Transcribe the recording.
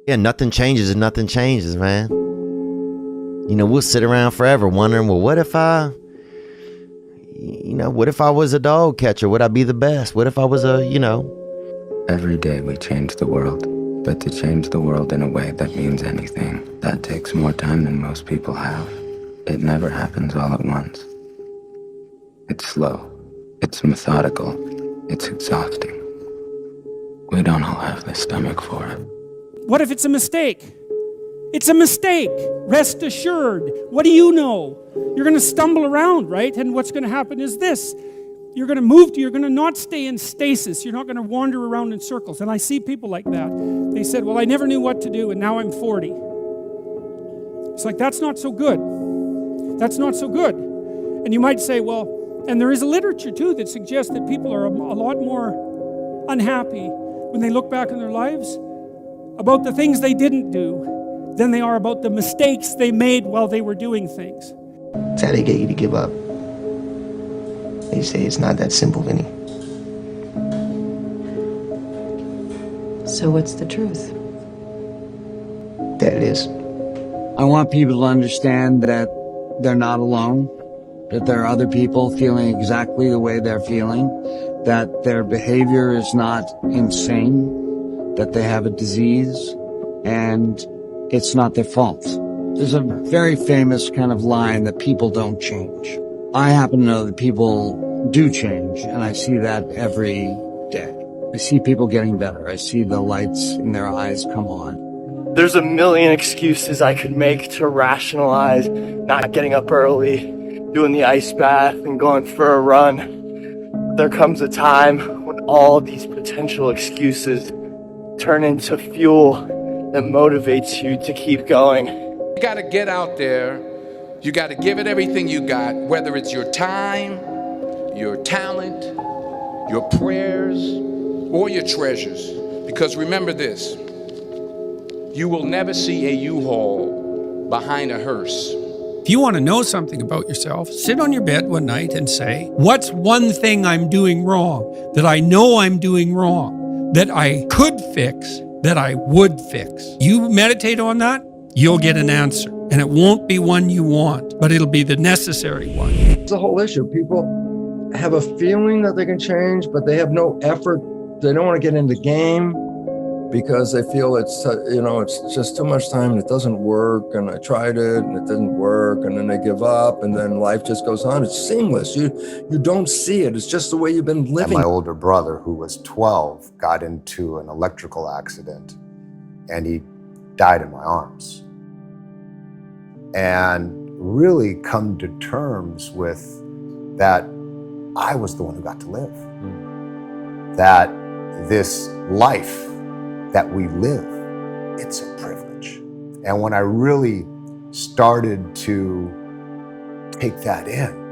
Yeah, nothing changes and nothing changes, man. You know, we'll sit around forever wondering, well, what if I was a dog catcher? Would I be the best? What if I was Every day we change the world, but to change the world in a way that means anything, that takes more time than most people have. It never happens all at once. It's slow, it's methodical, it's exhausting. We don't all have the stomach for it. What if it's a mistake? It's a mistake. Rest assured. What do you know? You're going to stumble around, right? And what's going to happen is this. You're going to not stay in stasis. You're not going to wander around in circles. And I see people like that. They said, well, I never knew what to do, and now I'm 40. It's like, that's not so good. That's not so good. And you might say, well, and there is a literature too that suggests that people are a lot more unhappy when they look back on their lives about the things they didn't do than they are about the mistakes they made while they were doing things. That's how they get you to give up. They say it's not that simple, Vinny. So what's the truth? That it is. I want people to understand that they're not alone, that there are other people feeling exactly the way they're feeling, that their behavior is not insane, that they have a disease, and it's not their fault. There's a very famous kind of line that people don't change. I happen to know that people do change, and I see that every day. I see people getting better. I see the lights in their eyes come on. There's a million excuses I could make to rationalize not getting up early, doing the ice bath, and going for a run. There comes a time when all these potential excuses turn into fuel that motivates you to keep going. You gotta get out there. You gotta give it everything you got, whether it's your time, your talent, your prayers, or your treasures. Because remember this, you will never see a U-Haul behind a hearse. If you want to know something about yourself, sit on your bed one night and say, what's one thing I'm doing wrong, that I know I'm doing wrong, that I could fix, that I would fix? You meditate on that, you'll get an answer. And it won't be one you want, but it'll be the necessary one. It's a whole issue. People have a feeling that they can change, but they have no effort. They don't want to get in the game because they feel it's just too much time and it doesn't work. And I tried it and it didn't work. And then they give up and then life just goes on. It's seamless. You don't see it. It's just the way you've been living. And my older brother, who was 12, got into an electrical accident and he died in my arms. And really come to terms with that I was the one who got to live. That this life that we live, it's a privilege. And when I really started to take that in,